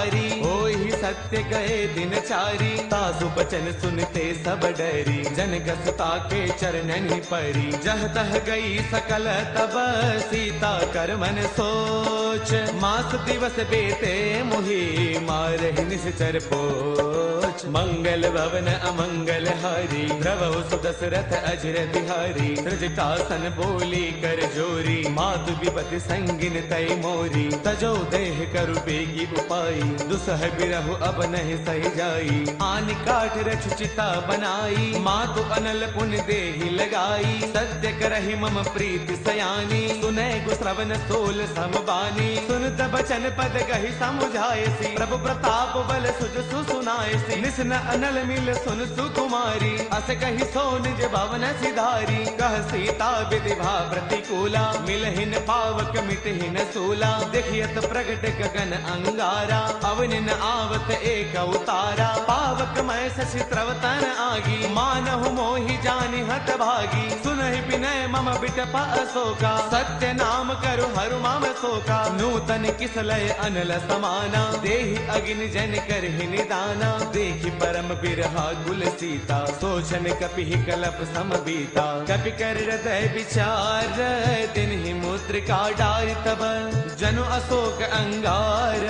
होई सत्य गए दिनचारी, सासु बचन सुनते सब डरी, जनक सुता के चरणन परी, जह तह गई सकल तब सीता कर मन सोच, मास दिवस बेते मुहि मारहि निश्चर पोच, मंगल भवन अमंगल हारी, द्रवहु सुदशरथ अजर बिहारी, सृजटासन बोली कर जोरी, मातु विपति संगिन तय मोरी, तजो देह करु बेगी उपाई, दुसह बिरहु अब नहीं सही जाई, आन काठ रछ चिता बनाई, मातु अनल पुन देहि लगाई, सत्य करहि मम प्रीति सयानी, सुनै गुश्रवण सोल समबानी, सुनत बचन पद कहि समुझायसी, प्रभु प्रताप बल सुज सुनायसी, निस्न अनल मिल सुन सुकुमारी, अस कहि सो निज भवन सिधारी, कह सीता विधि भा प्रतिकूला, मिलहिन पावक मिटहिन सूला, देखियत प्रगट गगन अंगारा, अवनिन आवत एक अवतारा, पावक मैं शशि त्रवतन आगी, मानहु मोहि जानि हत भागी, सुनहि विनय मम बिटप अशोका, सत्य नाम करु हरु मम शोका, नूतन किसलय अनल समाना, देहि अग्नि जन करहि निदाना, देखि परम बिरहा कुल सीता, सोचन कपि कलप सम बीता, कपि कर हृदय विचार, दिन ही मुद्रिका डारि तब, जनु अशोक अंगार,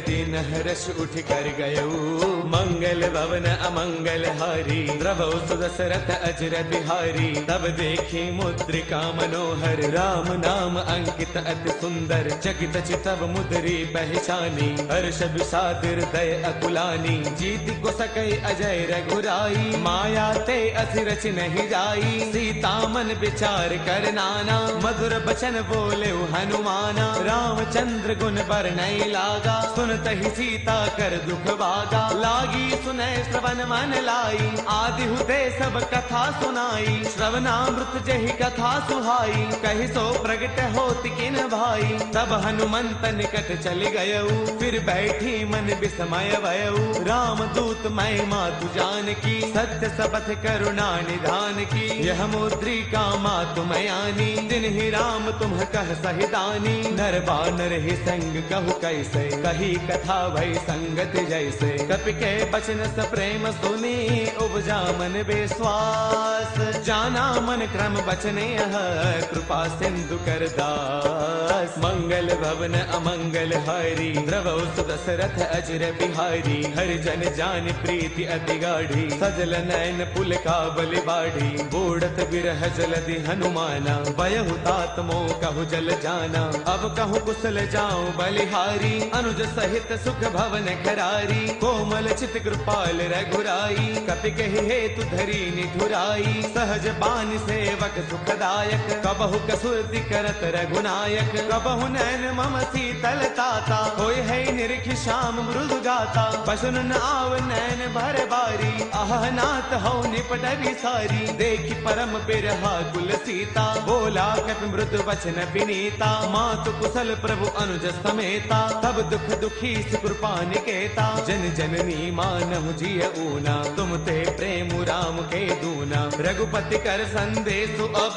दिन हर्ष उठ कर गयऊ, मंगल भवन अमंगल हारी, द्रवौ सुदशरथ अजर बिहारी, तब देखी मुद्रिका मनोहर, राम नाम अंकित अति सुंदर, चकित चितव मुद्री पहचानी, हर्ष विषाद हृदय अकुलानी, जीत को सकई अजय रघुराई, माया ते असिरच नहीं जाई, सीता मन विचार कर नाना, मधुर बचन बोले हनुमाना, रामचंद्र गुण बरनई लागा, सुनत ही सीता कर दुख भागा, लागी सुनय श्रवण मन लाई, आदि हुते सब कथा सुनाई, श्रवणामृत जहि कथा सुहाई, कहि सो प्रगट होत किन भाई, तब हनुमंत निकट चली गयऊ, फिर बैठी मन विस्मय भयऊ, राम दूत मैं मातु जान की, सत्य सबथ करुणा निधान की, यह मुद्रिका मातु मयानी, दिन ही राम तुम कह सहिदानी, नर बानर ही संग कहु कैसे, कही कथा भई संगत जैसे, कपि के बचन स प्रेम सुनी, उपजा मन विश्वास, जाना मन क्रम बचने कृपा सिंधु कर दास, मंगल भवन अमंगल हारी, द्रवौ सुदशरथ अजर बिहारी, हरि जन जान प्रीति अति गाढ़ी, सजल नयन पुल का बलि बाढ़ी, बूढ़त बिरह जलधि हनुमाना, वयहु तात मोह कहु जल जाना, अब कहु कुशल जाऊं बलिहारी, अनुज सहित सुख भवन खरारी, कोमल चित कृपाल रघुराई, कपि कहि हेतु धरी निठुराई, सहज बान सेवक सुखदायक, कबहु कसुरति करत रघुनायक, कबहु नैन मम शीतल ताता, होय है निरखि श्याम मृदु गाता, बसन न आव नैन भर बारी, आह नाथ हो निपट विसारी, देखि परम बिरहा कुल सीता, बोला कपि मृदु वचन विनीता, मातु कुशल प्रभु अनुज समेता, तब दुख दुखी कृपा निकेता, जन जननी मानहु जिय ऊना, तुम ते प्रेम राम के दूना, रघुपति कर संदेशु अब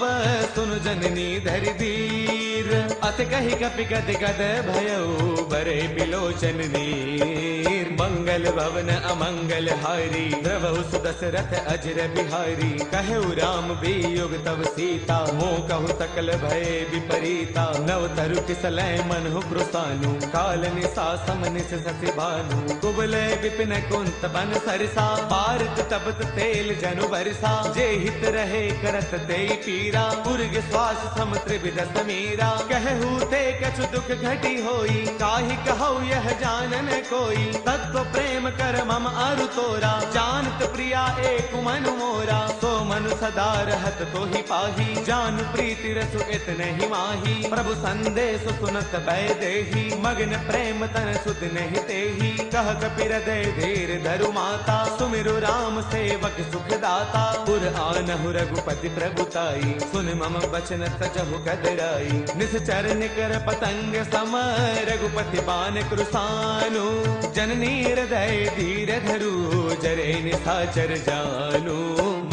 सुन जननी धरि धीर, अत कहि कपि गद गद भयऊ बरे बिलोचन नीर, मंगल भवन अमंगल हारी, द्रवहु सुदशरथ अजर बिहारी, कहु राम वियोग तव सीता, मोह कहु सकल भय विपरीता, नव तरु किसलय मनहु कृसानु, काल निसा समनिस ससि भानु, कुबले विपिन कुंत बन सरसा, पारत तपत तेल जनु बरसा, जे हित रहे करत ते पीरा, उर्ग श्वास सम त्रिविध समीरा, कहू ते कछु दुख घटी होई, काहि कहु यह जानन कोई, तत्व प्रेम कर मम अरु तोरा, जानत प्रिया एक मनु मोरा, सो मनु सदा रहत तो ही पाही, जानु प्रीति रसु इतने ही माही, प्रभु संदेश सुनत भय देही, मगन प्रेम तन सुध नहीं तेही, कह कपि हृदय धीर धरु माता, सुमिरु राम सेवक सुख दाता, पुर आनहु रघुपति प्रभुताई, सुन मम वचन तजहु कदराई, निश्चर निकर पतंग सम, रघुपति बान कृसानु, जननी हृदय धीर धरु, जरे निशाचर जानु,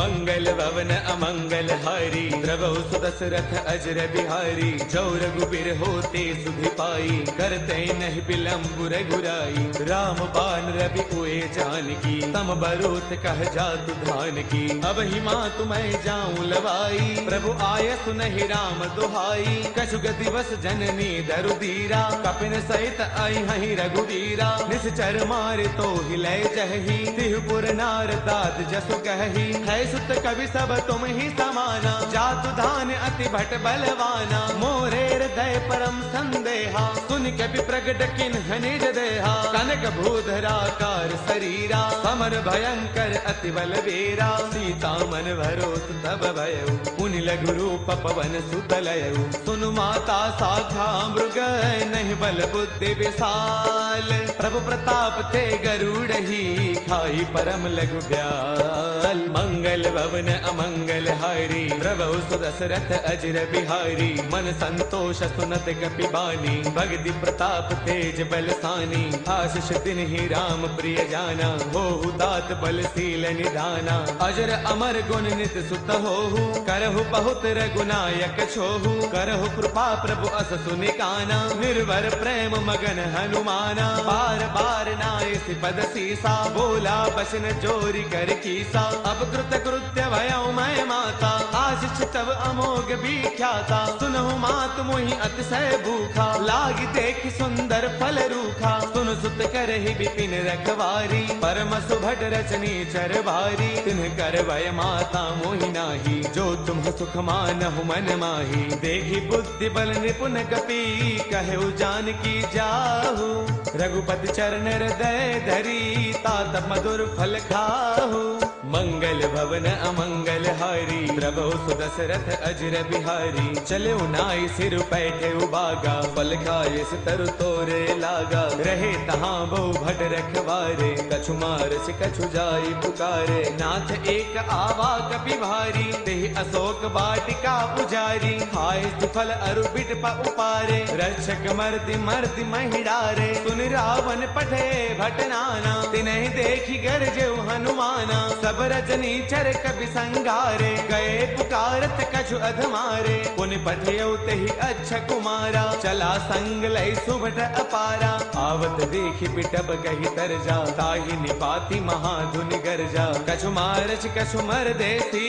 मंगल भवन अमंगल हारी द्रवहु सुदशरथ अजर बिहारी जो रघुबीर होते सुधि पाई करते नहीं विलंब रघुराई राम बाण रवि उए जानकी तम बरोत कह जातु धान की अब ही माँ तुम्हें जाऊं लवाई प्रभु आय सुनहि राम दुहाई कछुग दिवस जननी दरुदीरा कपिन सहित आई हहि रघुवीरा निश्चर मार तो हिले जही तिहुपुर नार दाद जसु कही है सुत कवि सब तुम ही समाना जातु धान अति भट बलवाना मोरे हृदय परम संदेहा सुन कवि प्रगट किन्ह निज देहा कनक भूधराकार शरीरा समर भयंकर अति बलवीरा सीता मन भरोस तब भयउ पुनि लघु रूप पवन सुत लयउ सुनु माता साखा मृग नहीं बल बुद्धि विशाल प्रभु प्रताप ते गरुड़ही खाई परम लघु ब्याल मंगल भवन अमंगल हारी प्रभु सुदशरथ अजर बिहारी मन संतोष सुनत कपि बानी भगति प्रताप तेज बलसानी आशीष दिन ही राम प्रिय जाना होहु दात बलशील निधाना अजर अमर गुण नित सुत होहु करहु बहुत रघुनायक छोहु करहु कृपा प्रभु अस सुनिकाना निर्भर प्रेम मगन हनुमाना बार बार नाय पद सीसा बोला बसन जोरी कर कीसा अब कृत कृत्य भयउ मैं माता आशीष तब अमोघ विख्याता सुनहु मात मोहि अतिशय भूखा लाग देख सुंदर फल रूखा सुन सुत करहि विपिन रखवारी परम सुभट रचनी चर भारी तिन्ह कर भय माता मोहि नाही जो तुम सुख मानहु मन माही देखी बुद्धि बल निपुण कपि कहु जानकी जाहु रघुपति चरण हृदय धरी तात मधुर फल खाहु मंगल भवन अमंगल हारी प्रभु सुदशरथ अजर बिहारी चले नाई सिर पैठे उबागा फल खाए तरु तोरे लागा रहे तहाँ बहु भट रखवारे कछु मारस कछु जाई पुकारे नाथ एक आवा कपि भारी तेहि अशोक वाटिका पुजारी खाए फल अरु बिट उपारे रक्षक मर्दि मर्दि महिडारे सुन रावण पठे भट नाना तिन्हि देखी गरजेउ हनुमाना सब रजनी चर कवि संगारे गए पुकारत कछु अधमारे पुनि पठयउ तेहि अच्छा कुमारा चला संग लय सुभट अपारा आवत देखि बिटब कहि तरजा ताहि निपाति महाधुन गरजा कछु मारच कछु मर देसी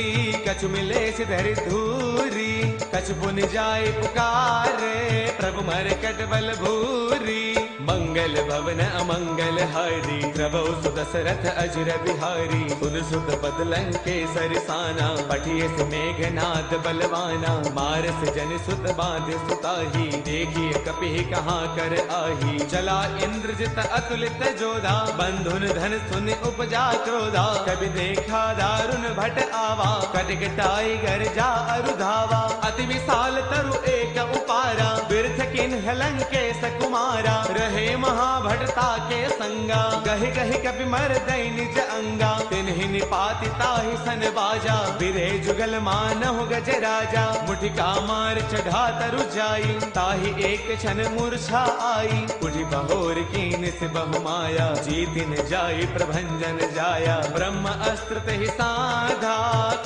कछु मिले धरि धूरी कछु पुनि जाय पुकारे प्रभु मर कट बल भूरी मंगल भवन अमंगल हारी प्रभु सुदशरथ अजर बिहारी सुन सुत पद लंकेसर साना पठिए से मेघनाद बलवाना मारस जन सुत बांध सुताही देखिए कपि कहाँ कर आही चला इंद्रजित अतुलित जोधा बंधुन धन सुन उपजा क्रोधा कभी देखा दारुण भट आवा कटकटाई घर जा अरुधावा अति विशाल तरु एक उपारा बिरथ किन्ह लंकेश कुमारा रहे महाभटता के संगा गहि गहि कपि मर दई निज अंगा तिन्हि निपाति ताहि सन बाजा बिरे जुगल मानहु गज राजा मुठिका मार चढ़ा तरु जाई ताहि एक क्षण मूर्छा आई उठी बहोर कीन से बहु माया जीति न जाई प्रभंजन जाया ब्रह्म अस्त्र तेहि साधा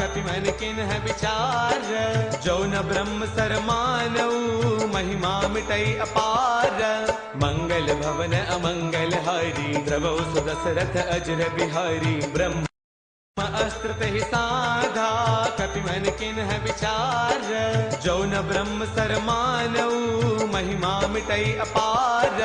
कपि मन किन्ह विचार जो न ब्रह्म सर मानऊ महिमा मिटई अपार मंगल भवन अमंगल हारी प्रभु सुदशरथ अजर बिहारी ब्रह्म अस्त्र तेहि साधा कपि मन किन्ह विचार जो न ब्रह्म सर मानऊ महिमा मिटई अपार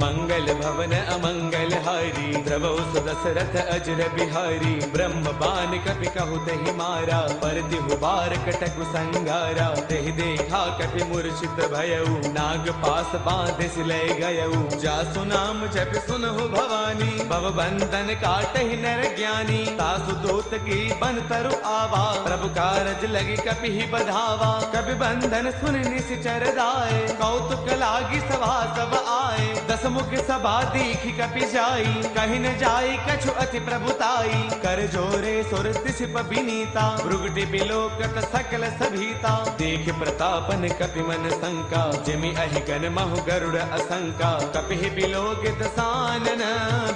मंगल भवन अमंगल हारी प्रभु सुदशरथ अजर बिहारी ब्रह्म बान कपि कहु तेहि मारा पर तिहु बार कटकु संगारा तेहि देखा कपि मूर्छित भयउ नाग पास बांध सिलय गयउ जासु नाम जप सुनहु भवानी भव बंधन काटहि नर ज्ञानी तासु दूत की बन तरु आवा प्रभु कारज लगी कपि ही बधावा कपि बंधन सुन निश्चर दाए कौतुक लागी सभा सब आए दस मुख सभा दीखी कपि जाई कहीं न जाई कछु अति प्रभुताई कर जोरे सुर तिसिप बिनीता भृगुटि बिलोकत सकल सभीता देख प्रतापन कपि मन शंका जिमि अहि गन महु गरुड़ असंका कपि बिलोकित सानन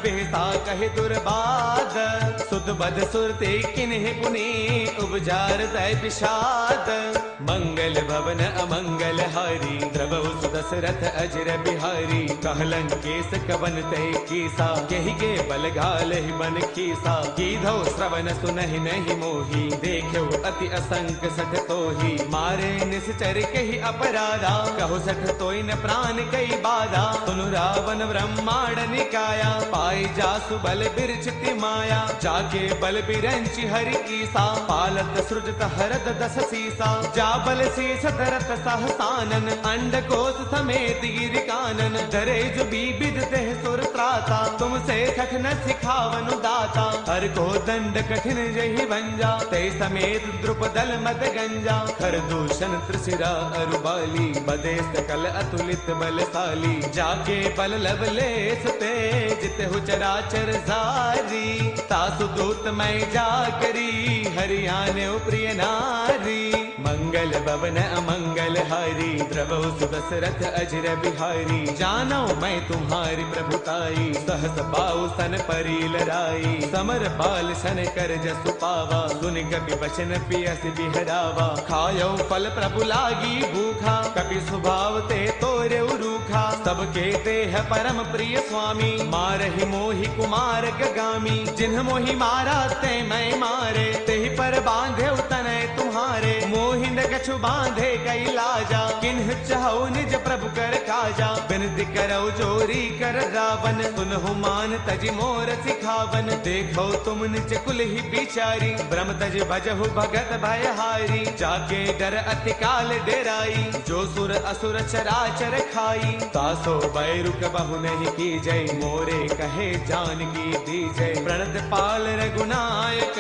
बेसा कहे दुर्बाद सुत बद सुरते किन्हे पुनि उपजार तय विषाद मंगल भवन अमंगल हारी द्रवहु सुदशरथ अजर बिहारी कहलन केस कवन तय कीसा यही के बल घाल ही बन खीसा कीधो श्रवण सुनहि नहीं मोही देखो अति असंक सठ तोही मारे निश्चर कही अपराधा कहो सठ तोई न प्राण कई बाधा सुनु रावण ब्रह्मांड निकाया पाई जासु बल बिरचिति माया जाके बल बिरंचि हरि ईसा पालत सृजत हरद दस सीसा जा बल शीस धरत सहसानन अंड कोश समेत गिरि कानन धरे जो बीबिद देह सुर त्राता तुमसे सख न सिखावनु दाता हर को दंड कठिन जहि भंजा ते समेत द्रुपदल मद गंजा खर दूषण त्रिशिरा अरुबाली बदे सकल अतुलित बलशाली जाके बल लवलेस तेज तेहु चराचर जारी तासु दूत मैं जा करी हरियाणे प्रिय नारी मंगल भवन अमंगल हारी द्रवहु सुदशरथ अजर बिहारी जानो मैं तुम्हारी प्रभुताई सहस पाऊ सन परी लराई समर बाल सन कर जसु पावा सुन कपि बचन पियस बिहरावा खायो फल प्रभु लागी भूखा कपि स्वभाव ते तोरे रूखा सबके देह परम प्रिय स्वामी मारहि मोहि कुमार गगामी जिन्ह मोहि मारा ते मैं मारे तेहि पर बांधे तनय तुम्हारे मोहि न कछु बांधे कई लाजा किन्ह चाहु निज प्रभु कर काजा बिनती करो जोरी कर रावण सुनहु मान तज मोर सिखावन देखो तुम निज कुल ही बिचारी ब्रह्म तज भजहु भगत भयहारी जाके डर अति काल डेराई जो सुर असुर चराचर खाई तासो बैरुक बहु नहीं की जय मोरे कहे जान की दी जय प्रणत पाल रघुनायक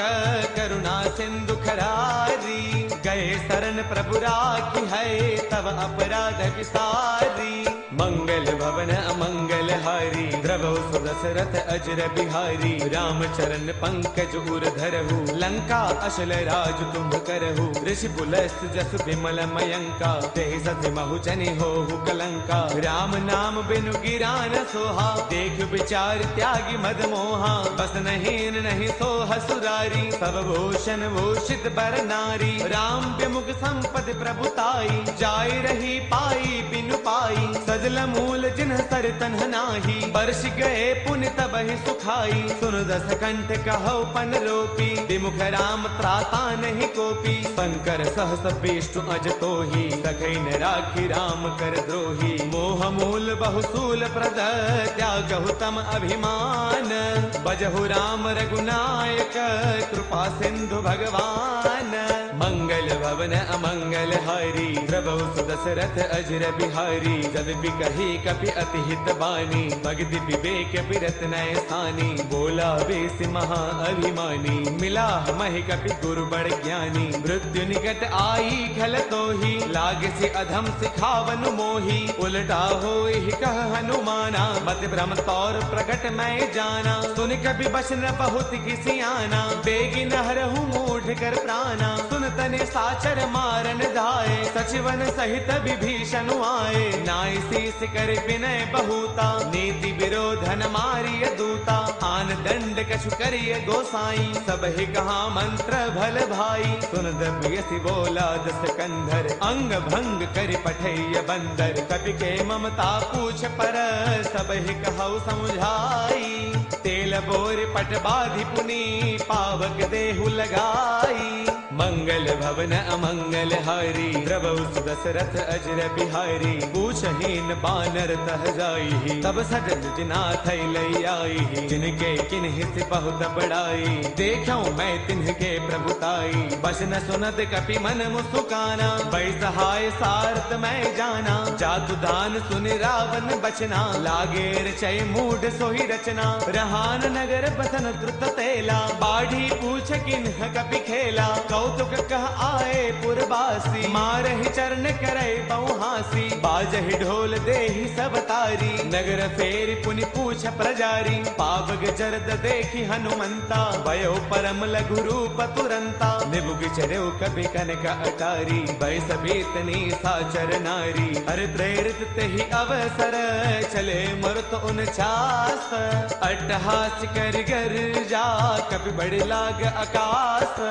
करुणा सिंधु खरारी गए शरण प्रभु राखी है तब अपराध विसारी मंगल भवन अमंगल हारी द्रवहु सुदशरथ अजर बिहारी राम चरण पंकज उर धरहु लंका अशल राज तुम करहु ऋषि पुलस्त जस विमल मयंका तेहि सति महु जनि होहु कलंका राम नाम बिनु गिरा न सोहा देख विचार त्यागी मद मोहा बस नहीं नहीं सोह सुरारी सब भूषण भूषित बर नारी राम विमुख संपद प्रभुताई जाय रही पाई बिनु पाई सजल मूल जिन्ह सर तन्ह नाही बरस गए पुण्य तबहि सुखाई सुन दस कंठ कहो पन रोपी विमुख राम त्राता नहीं कोपी शंकर सहस विष्णु अज तोही सखै न राखी राम कर द्रोही मोह मूल बहुसूल प्रद त्यागहु तम अभिमान बजहु राम रघुनायक कृपा सिंधु भगवान मंगल भवन अमंगल हारी द्रवहु सुदशरथ अजर बिहारी जब भी कही कपि अति हित बानी भगति विवेक बिरत नय स्थानी बोला बेस महा अभिमानी मिला महि कपि गुरु बड़ ज्ञानी मृत्यु निकट आई खल तो ही लागे से अधम सिखावन मोही उल्टा हो कह हनुमाना मत भ्रम तौर प्रकट मैं जाना सुन कभी बचन बहुत किसी आना बेगी नहरहु मूढ़ कर प्राणा सुन तने साचर मारन धाये सचिवन सहित विभीषण आए नाई शीस कर विनय बहुता नीति विरोधन मारिय दूता आन दंड कछु करिय गोसाई सब ही कहा मंत्र भल भाई सुन दबियसि बोला दस कंधर अंग भंग कर पठैय बंदर कपि के ममता पूछ पर सब ही कहु समझाई तेल बोर पट बाधि पुनी पावक देहु लगाई मंगल भवन अमंगल हारी द्रवहु सुदशरथ अजर बिहारी पूछहीन बानर तह जाई तब सजन जिनाथ लई आई जिनके किन्हि से बहुत बड़ाई देखो मैं तिन्हके प्रभुताई बस न सुनत कपि मन मुस्काना वै सहाय सारथ मैं जाना जातु दान सुन रावण बचना लागे रचय मूढ़ सोही रचना रहान नगर बसन द्रुत तेला बाढ़ी पूछ किन्ह कपि खेला कौ कौतुक कह आए पुरबासी, मारहि चरण करे बहुहासी, बाजहि ढोल देहि सब तारी, नगर फेरि पुनि पूछ प्रजारी, पावक जरद देखि हनुमंता, भयो परम लघु रूप तुरंता, निबुक चढ़ो कभी कनक अटारी, बैस बीतनी साचर नारी, हर प्रेरित तेहि अवसर, चले मरुत 49, अट्टहास कर गर्जा, कपि बड़े लाग आकाश,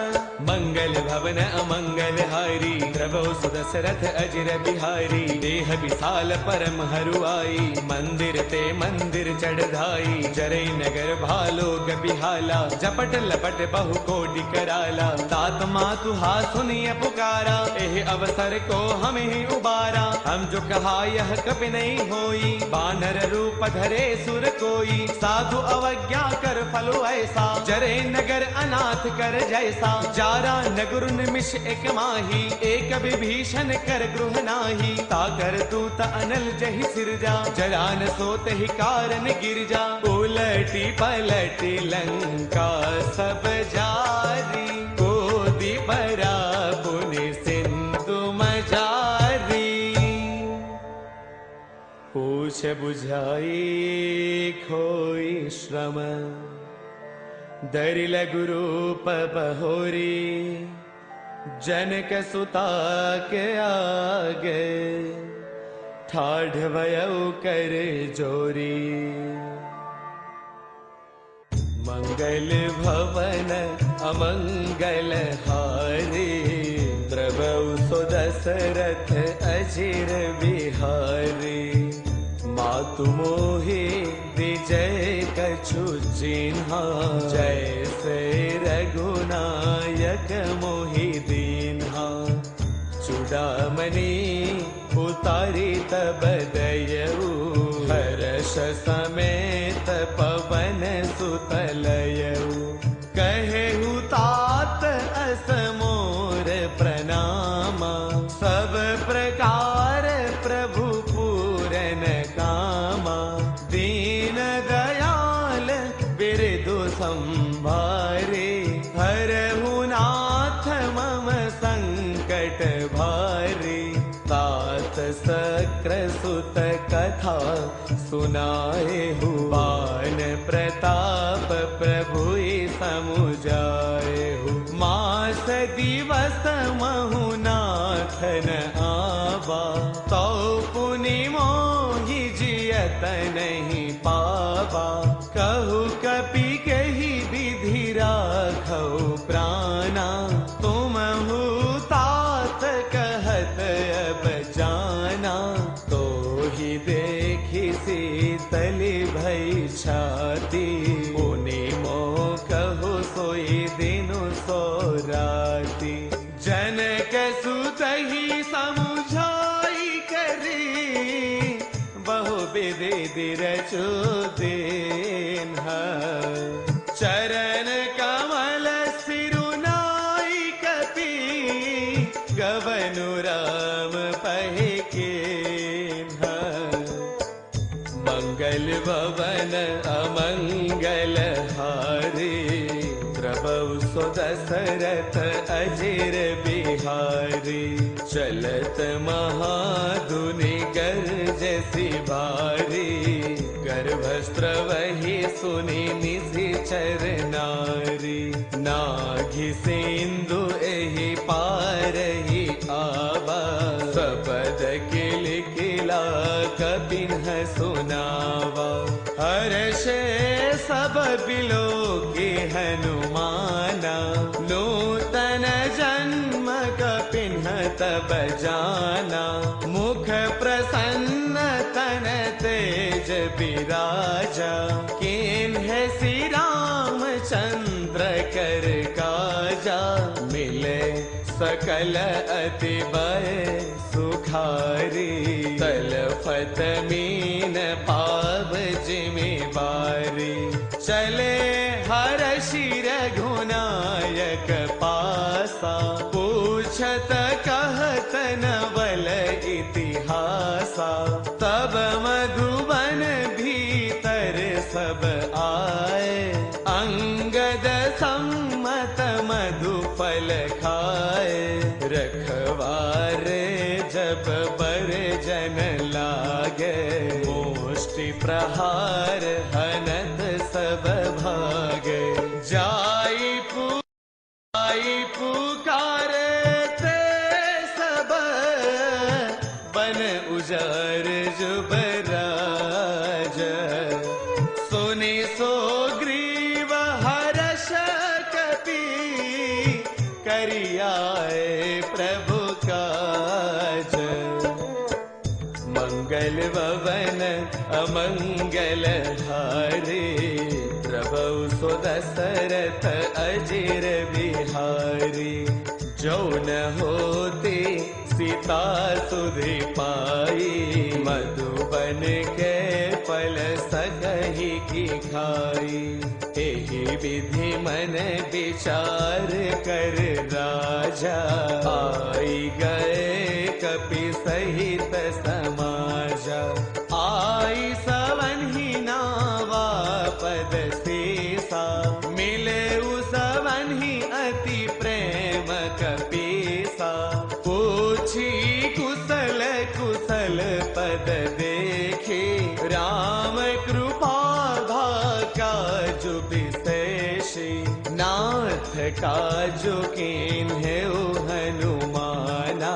मंगल भवन अमंगल हारी, प्रभु सुदशरथ अजिर बिहारी, देह विशाल परम हरुआई, मंदिर ते मंदिर चढ़ाई, जरै नगर भालो बिहाला, जपट लपट बहु कोटि कराला, तात मातु हा सुनिय पुकारा, एह अवसर को हम ही उबारा, हम जो कहा यह कभी नहीं होई, बानर रूप धरे सुर कोई, साधु अवज्ञा कर फलो ऐसा, जरे नगर अनाथ कर जैसा, जारा नगर निमिष एक माही, एक विभीषण कर गृह नाही, ताकर तूत अनल जहि सिरजा, जरान सोत ही कारण गिरजा, उलटी पलटी लंका सब जारी, कोदि बरा पुनि सिंधु मजारी, पूछ बुझाई खोई श्रम, दरि लघु रूप बहोरी, जनक सुता के आगे, ठाढ़ भयउ कर जोरी, मंगल भवन अमंगल हारी, प्रभु सुदशरथ अजिर बिहारी, मातु मोहि विजय कछु चिन्हा, जैसे रघुनायक मोहि दीन्हा, चूड़ामणि उतारी तब दयऊ, हर्ष समेत पवन सुतलयऊ, कहेहु तात अस मोर प्रणामा, सब प्रकार प्रभु पूरन कामा, दीन दयाल बिरदु संभारे, हरहु नाथ मम संकट भारे, तात सक्र सुत कथा सुनाए हु, बान प्रताप प्रभु समुझाए हु, मास दिवस महु नाथन आवा, तो पुनि मोहि जियत नहीं पावा, कहु कपि कही विधि राखौ प्राणा, तुमहु तात कहत अब जाना, तो ही देखि शीतल भई छाती, पुनि मोह कहु सोई दिनु सो राती, जनक सुत ही समुझाई करी, बहु विधि रचु दीन्हा, चरण कमल सिरुनाई कपि, गवनु राम पहि कीन्हा, मंगल भवन अमंगल हारी, प्रभु सुदशरथ अजिर बिहारी, चलत महाधुनि गर्जसि भारी, गर्भस्त्रवहि सुनि निशिचर नारी, नाघि सिंधु एहि पारहि आवा, सपद किल किला कपिन्ह सुनावा, हर्षे सब बिलो के हनुमाना, नूतन जन्म कपिन्ह तब जाना, मुख प्रसन्न तन तेज विराजा, किन्ह श्री रामचंद्र कर काजा, मिले सकल अति भय सुखारी, तलफत मीन पाव जिमि बारी, चले हर्षि रघुनायक पासा, पूछत कहत नवल इतिहासा, तब मधुबन भीतर सब आए, अंगद सम्मत मधुफल खाए, लागे, मुष्टि प्रहार हनत सब भागे। जाई पुकारे ते सब, बन उजार जुबराज। सुनी सुग्रीव हर्ष कपि, करियाए प्रभु काज। मंगल भवन अमंगल हारे, प्रभु सो दशरथ अजिर बिहारी। जो न होते सीता सुधि पाई, मधुबन के फल सकहि की खाई। एहि विधि मन विचार कर राजा, आई गए कपि सहित समाजा। आई सवन्हि नावा पद शेषा, मिले सवन्हि अति प्रेम कपीसा। पूछी कुशल कुशल पद देखे, राम कृपा काजु विशेषी। नाथ काजु कीन्हेउ हनुमाना,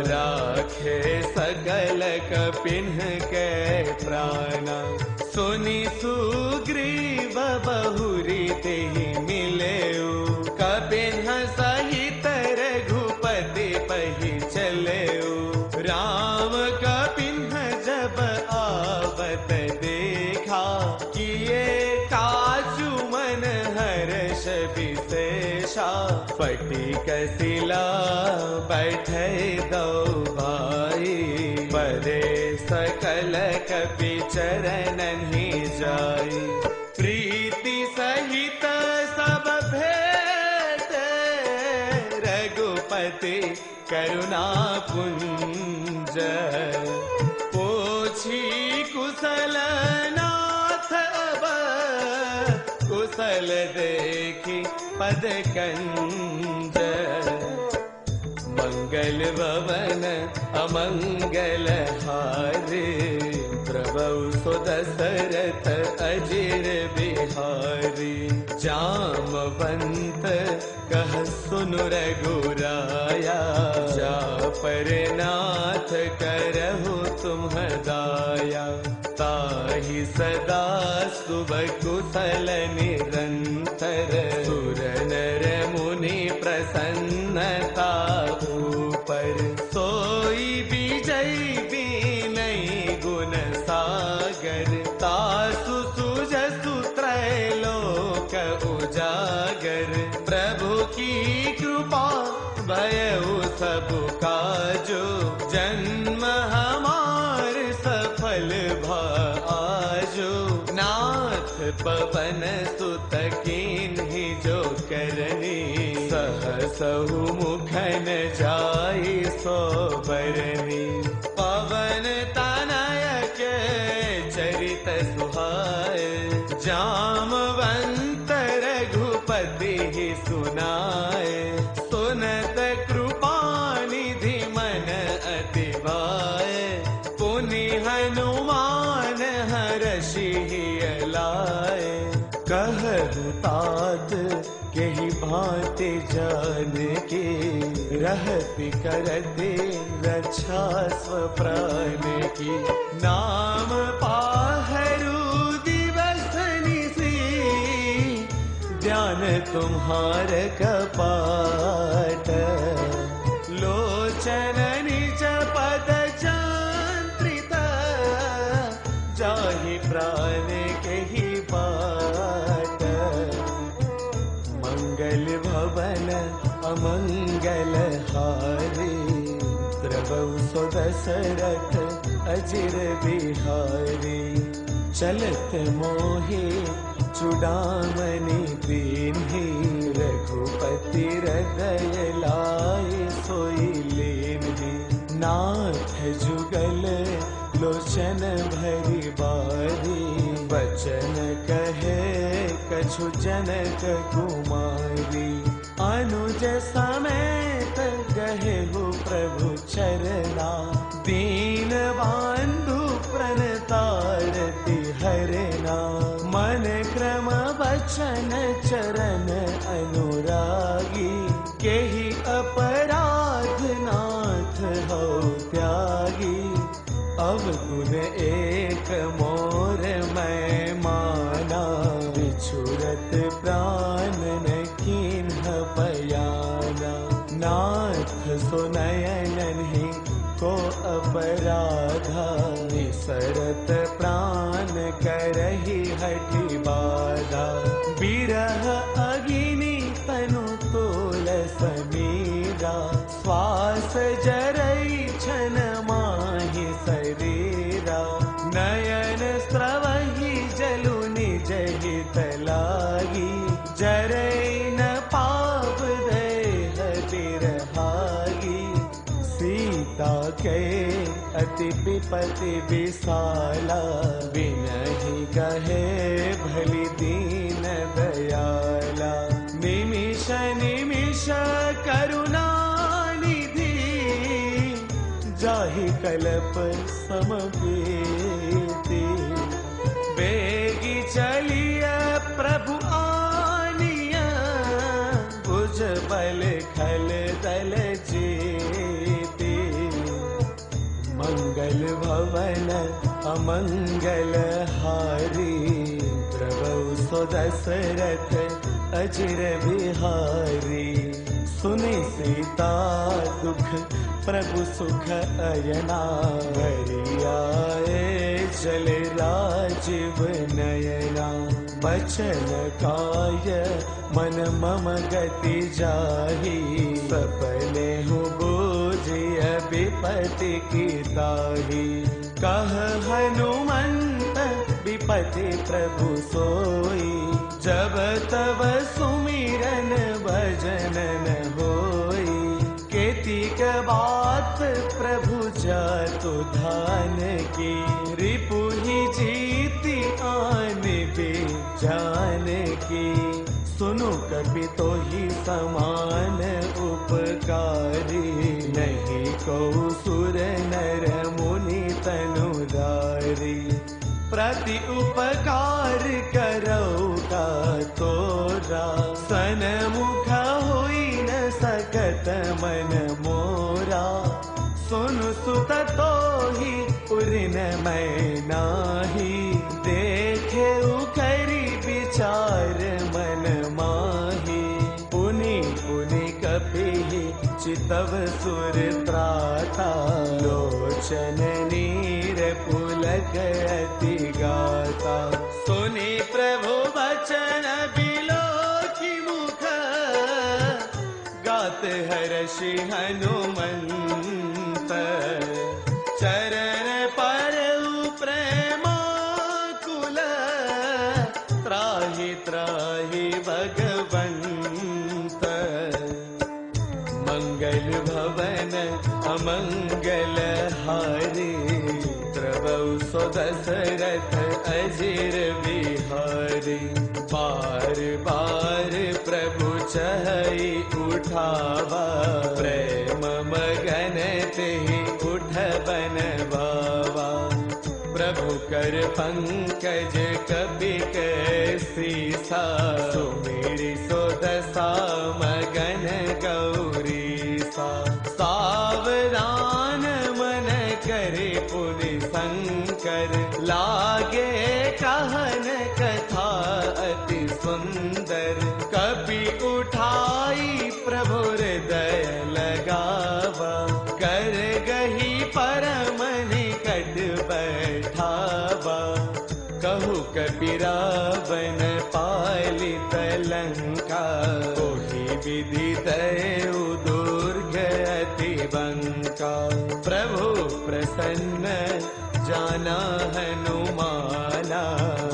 राखे सकल कपिन्ह के प्राणा। सुनि सुग्रीव बहुरी तेहि मिलेउ, कपिन्ह सहित रघुपति पहि चलेउ। राम कपिन्ह जब आवत देखा, किए काजु मन हर्ष विशेषा। फटिक शिला बैठे दो भाई, परे सकल कपि चरणहि जाई। प्रीति सहित सब भेट, रघुपति करुणा पुंज। पूछी कुशल नाथ अब, कुशल देखी पद कंज। मंगल भवन अमंगल हारे, प्रभु सो दशरथ अजिर बिहारी। जामवंत कह सुनु रघुराया, जा पर नाथ करहु तुम दाया। ताहि सदा शुभ कुशल निरंतर, सुर नर मुनि प्रसन्नता ऊपर। सोई विजय बिनई गुण सागर, तासु सुजसु त्रैलोक उजागर। प्रभु की कृपा भयउ सब काजो, जन्म हमार सफल आजो। नाथ पवन सुत कीन्हि जो करनी, सहसहु मुखन जाई सो बरनी। पवन तनय के चरित सुहाए, जामवंत रघुपति सुनाए। सुनत कृपा निधि मन अति भाए, पुनि हनुमान हर्षि लाए। कहु तात केहि भांति जान के, रहति करते रक्षा स्व प्राण की। नाम पाहरु दिवस निशि, ध्यान तुम्हार कपाट। लोचन निज पद चंद्रित, जाहि प्राण केहि बाट। मंगल भवन अमंगल हारे, प्रभु सो दशरथ अजिर बिहारी। चलत मोहे चूड़ामणि दीन्हि, रघुपति हृदय लाए सोई लेन्हि। नाथ जुगल लोचन भरी बारी, वचन कहे कछु जनक कुमारी। अनुज समेत गहेहु प्रभु चरना, दीन बंधु बचन चरण अनुरागी, केहि अपराध नाथ हो त्यागी। अवगुण एक मोर मैं माना, बिछुरत प्राण न कीन्ह पयाना। नाथ सो नयन ही को अपराधा, निसरत प्राण करहि हठि बाधा। बिरह अगिनि तनु तोल समीरा, श्वास जरई छन माहि शरीरा। नयन स्रवहि जलु निज हित लागी, जरई न पाप देह बिरहागी। सीता के अति विपति विशाला, बिनहि कहे भली दीन दयाला। निमिष निमिष करुणा निधि, जाहि कल्प समपेति। बेगी चलिय प्रभु आनिया, भुज बल खल दल जेति। मंगल भवन अमंगल हारी, प्रभु सो दशरथ अजिर बिहारी। सुनि सीता दुख प्रभु सुख अयना, हरि आए जल राजीव नयना। बचन काय मन मम गति जाही, सपने हूँ बूझिय विपति की ताही। कह हनुमंत विपति प्रभु सोई, जब तब सुमिरन भजन न होई। केतिक बात प्रभु जातु धान की, रिपुहि जीति आन बे जान की। सुनु कपि तोहि समान उपकारी, नहीं को सुर नर मुनि तनुधारी। प्रति उपकार करौ का तोरा, सनमुख होई न सकत मन मोरा। सुनु सुत तोहि पुरिन मैं नाही, देखे उखरी विचार मन माही। पुनि पुनि कपिहि चितव सुर त्राता, लोचन नीर पुलक अति गाता। सुनि प्रभु बचन बिलोकि मुख, गात हर्षि हनुमंत। चरण परउ प्रेमाकुल, त्राहि त्राहि भगवंत। मंगल भवन अमंगल हारी, प्रभु सो दशरथ अजिर बिहारी। बार बार प्रभु चहई उठावा, प्रेम मगन तेहि उठबन बावा। प्रभु कर पंकज कपि के सीसा, सुमिरि सो दशा मगन गौरीसा। सावधान मन करे पुनि शंकर, लागे कहन कथा अति सुंदर। कपि उठाई प्रभु हृदय लगावा, कर गही परम निकट बैठावा। कहु कपि रावण पालित लंका, ओहि विधि दयु दुर्ग अति बंका। प्रभु प्रसन्न जाना हनुमाना,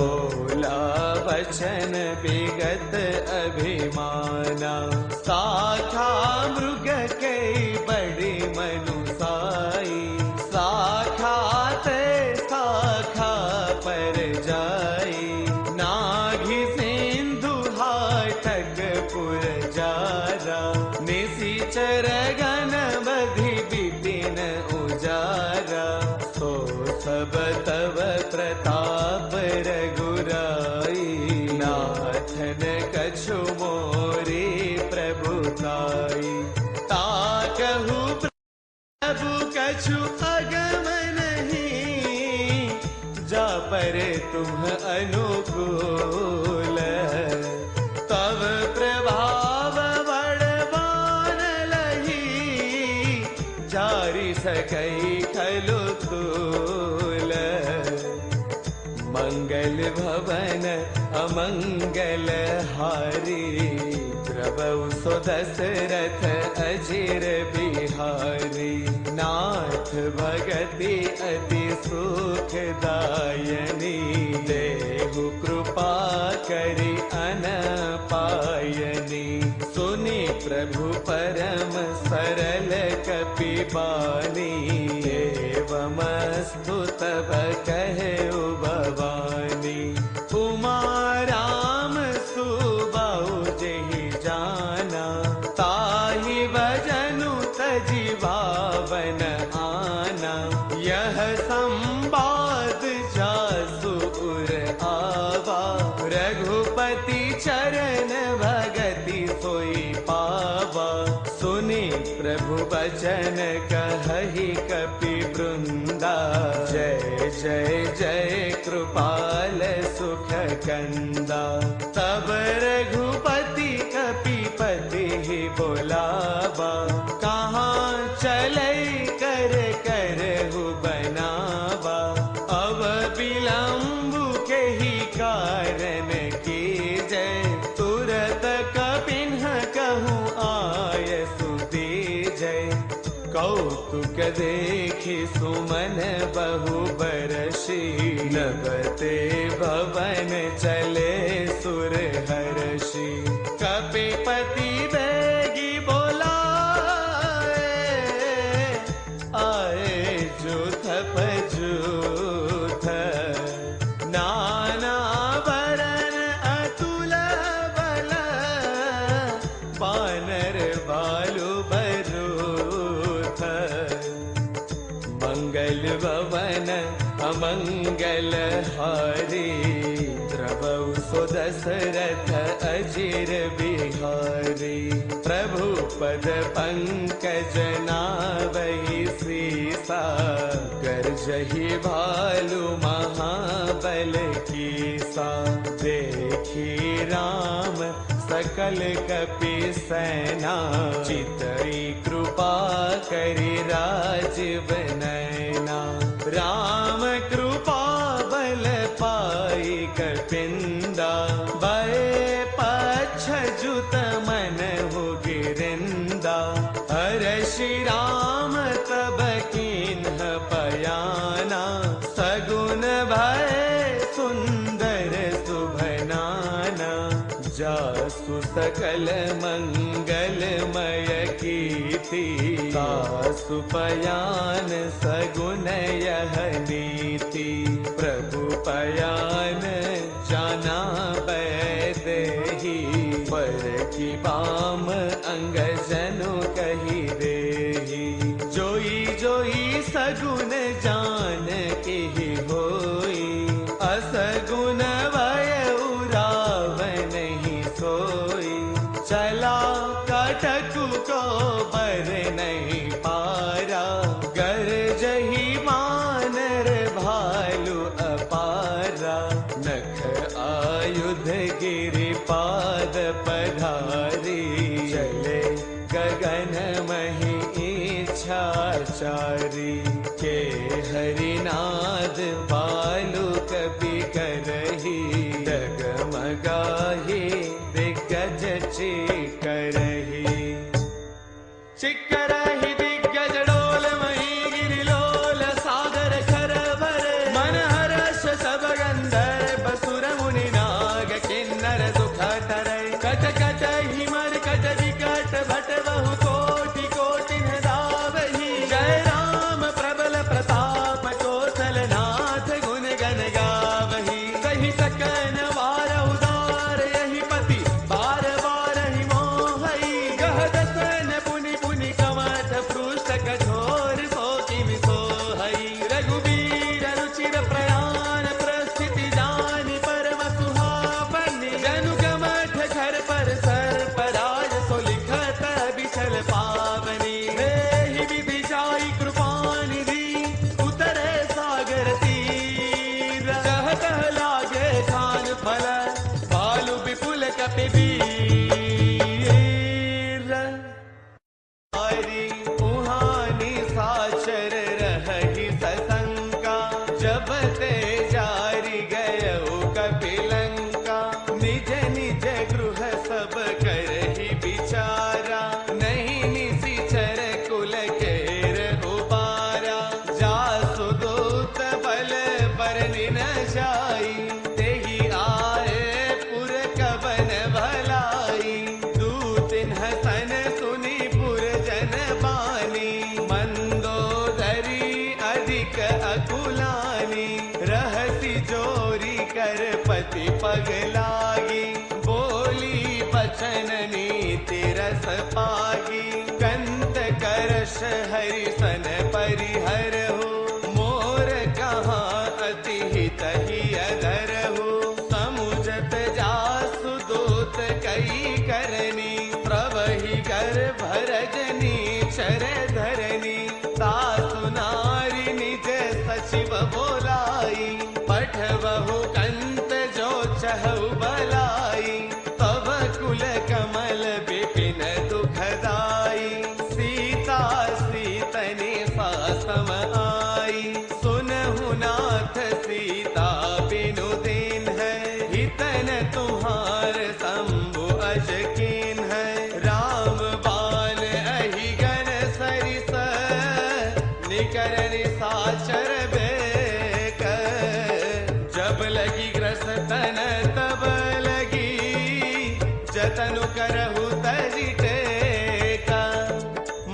बोला वचन विगत अभिमाना। शाखा मृग के बड़ी मनुसाई, शाखा ते शाखा पर जाई। नाघि सिंधु हाटक पुर जारा, निशिचर गण बधि विपिन उजारा। सो सब तव प्रताप रघुराई, नाथ कथन कछु मोरे प्रभुताई। ताकहु प्रभु कछु अगम नहीं, जा पर तुम अनुकूल। तब प्रभाव बड़बान लही, जारी सकई खलु तूल। मंगल भवन अमंगल हारी, प्रभु सो दशरथ अजिर बिहारी। नाथ भगति अति सुखदायनी, देहु कृपा करि अनपायनी। सुनि प्रभु परम सरल कपि बानी, एवमस्तु तब कहु भवानी। उमा राम सुबाहु जेहि जाना, ताहि भजनु तजि भावन आना। यह संवाद जासु उर आवा, रघुपति चरण भगति सोई पावा। सुनि प्रभु बचन कहहि कपि वृंदा, जय जय जय कृपाल सुख कंदा। तब रघुपति कपिपति ही बोलावा, कहाँ चले कर करहु बनावा। अब विलंबु के ही कारण की जय, तुरत कपिन्ह कहूँ आय सुती जय। कौतुक देखि सुमन बहु बरसी, नभते भवन चले सुर हर्षि। कपिपति बेगी बोलाए, आए जूथ पजूथ। नाना वरन अतुल बल, बानर बालु बरूथ। मंगल भवन अमंगल हारी, प्रभु सो दशरथ अजिर बिहारी। प्रभु पद पंकज नावहि सीसा, गर्जहि भालु महाबल कीसा। देखी राम सकल कपि सेना, चितई कृपा करि राजीव नैना। राम कृपा बल पाई कपिंदा, भय पक्ष जुत मन हो गिरिंदा। हर्षि राम तब कीन्ह पयाना, सगुन भय सुंदर सुभनाना। जासु सकल मंगलमय कीर्ति, तासु पयान सगुन यह नीति। प्रभु पयान जाना बैदेही, पर की बाम अंग जनु कही देही। जोई जोई सगुन जान के ही होई, असगुन भय उराव नहीं सोई। चला कटकु को बर नहीं पारा, गरजहि मानर भालु अपारा। नख आयुध गिरिपाद पधारी, चले गगन महि इच्छाचारी। के हरिनाद बालु कपि करही, डगमगाही दिग्गज चिकरही। चिकरही दिग्गज डोल मही, गिरिलोल सागर खरबर। मन हर्ष सब गंधर्व सुर मुनि नाग, किन्नर दुख टरै। कट कट हिमर कट विकट भट, बहु कोटि कोटि धावही। जय राम प्रबल प्रताप, कौशल नाथ गुण गण गावही। कही सकन वार उदार, यही पति बार बार ही मोहई। गह दसन पुनि पुनि कवच, पृष्ठ कठोर सो किमि सोहई। रघुबीर रुचिर प्रयाण, प्रस्थिति जानि परम सुहावनी। जनु गम कपिवीर हरि उहानी साचर रही ससंका जब ते जारी गयो कपिलंका निज निज गृह सब करहि विचारा नहीं निशिचर कुल केर उबारा जासु दूत बल बरनि न जाई तेहि आए पुर कवन भलाई दूतिन हसन सुनि पुर जन बानी मंदोदरी अधिक अकुलानी रहसी जोरी कर पति पगलागी बोली बचन नीति रस पागी कंत करश हरि सन परिहर हो मोर कहाँ अति हित ही अधर हो समुझत जासु दूत कई करनी प्रवहि कर भरजनी चर धरनी सासु नारी निज सचिव बोलाई पठवहु कंत जो चहु बलाई तब कुल कमल विपिन दुखदाई सीता सीतनि सासम आई सुनहु नाथ सीता बिनु दीन है हितन तुम्हार शंभु अज कीन है राम बाल अहि गण सरिस निकर निशाचर बेक जब लगी ग्रस तन तब लगी जतनु करहु तरि टेका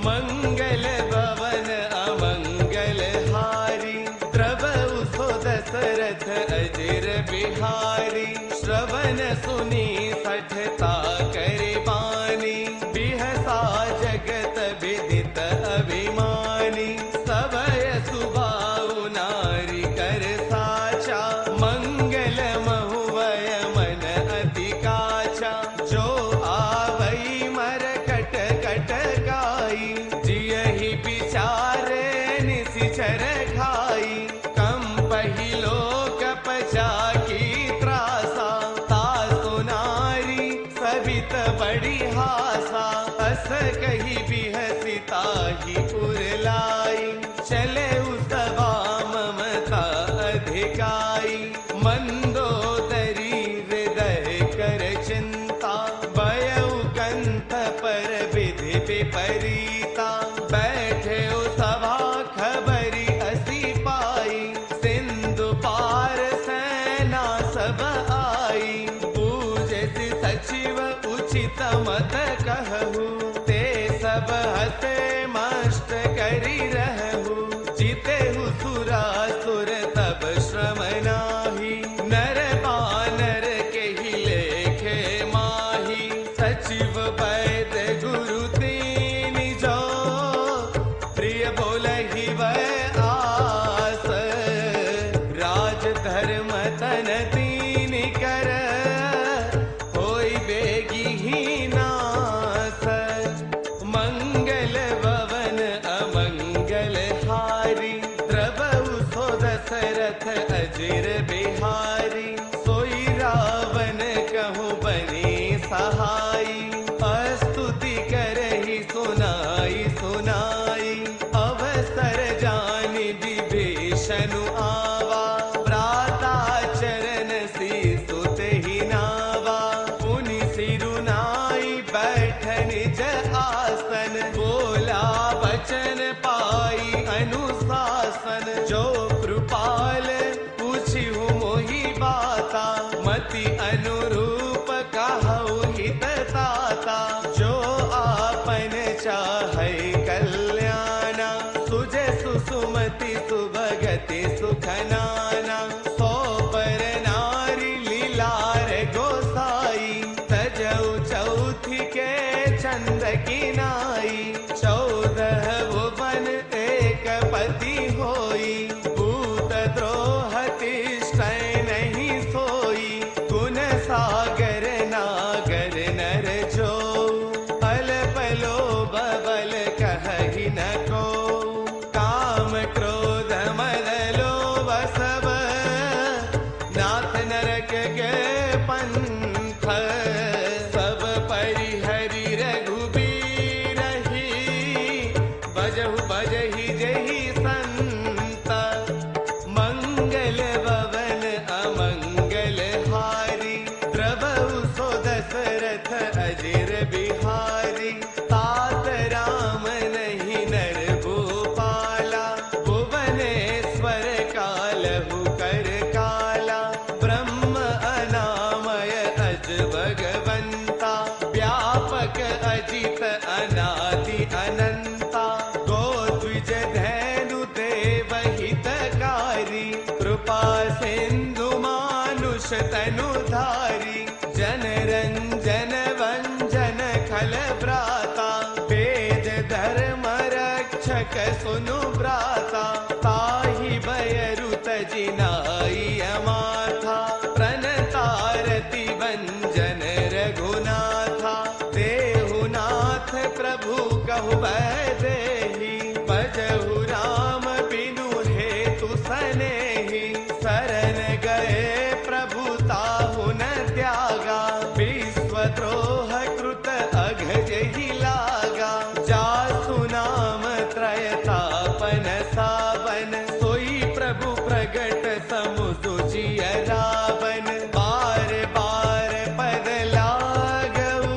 मंगल भवन अमंगल हारी द्रवहु सो दशरथ अजिर बिहारी श्रवण सुनी सठता करे बानी बिहसा जगत विदित अभिमानी सबय सुभाउ नारी कर साचा मंगल महुवय मन अति काचा जो आवई मर कट कट गाई जियहि विचारे निशिचर खाई कम पहिलो कपचा की त्रासा तासु नारी सबित बड़ी हासा अस कही बिहसिता ही उरलाई चले उसवा ममता अधिकाई मंदोदरी हृदय कर चिंता भयउ कंठ पर विधि विपरीता बैठे सभा खबरी असी पाई सिंधु पार सेना सब आई पूजति सचिव उचित मत कहु ते सब हसे मस्त करी रहु जितेहु सुरासुर तब श्रम नाही नर बानर केहि लेखे माही सचिव वैद्य गुरु तीनि जो प्रिय बोलहि वै आस राज धर्म तन तीनि कर होई बेगी ही नास मंगल भवन अमंगल हारी द्रवहु सो दशरथ अजिर बिहारी सोई रावण कहूँ बनी सहाई अस्तुति करहि सुनाई सुनाई अवसर जानि विभीषण आवा प्राता चरण शीसु तेहि नावा पुनि सिरुनाई बैठ निज आसन बोला बचन पाई अनुशासन जो कृपाल पूछिहु मोहि बाता मति अनुरूप कहु हित ताता जो आपन चाहै कल्याणा सुजै सुसुमति सुभगति सुख नाना सो पर नारी लीलार गोसाई तजौ चौथी के चंद की नाई 14 भुवन एक पति होई भूत द्रोह तिष्ठै नहीं सोई गुण सागर नागर नर जो अल्प लोभ बल कहहि न को काम क्रोध मद लोभ सब नाथ नरक के पंथ दशरथ अजिर बिहारी, तात राम नहीं नर भूपाला, भुवनेश्वर कालहु कर काला, ब्रह्म अनामय अज भगवंता, व्यापक अजित अनादि अनंता, गो द्विज धैनु देव हितकारी, कृपा सिंधु मानुष तनुधारी, जन रंजन वंजन खल भ्राता, वेद धर्म रक्षक सुनु भ्राता, ताहि भयरु तजिनाई अमाथा, प्रणतारति भंजन रघुनाथा, देहुनाथ प्रभु कहु वैदेही, भजहु राम बिनु हेतु सनेही, शरण गए प्रभु ताहु न त्यागा, विश्वद्रोह कृत अघजहि लागा, जासु नाम त्रयतापन सावन, सोई प्रभु प्रगट समुझु जिय रावण, बार बार पद लागऊ,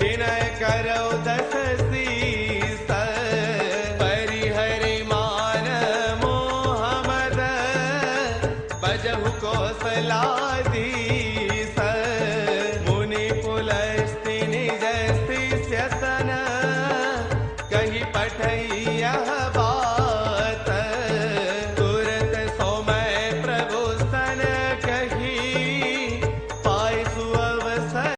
विनय करौ दस शीस, परिहरि मान मोह मद, बजहु कौशलाधीश, मुनि पुलस्त्य निज शिष्य सन, कहि पठैया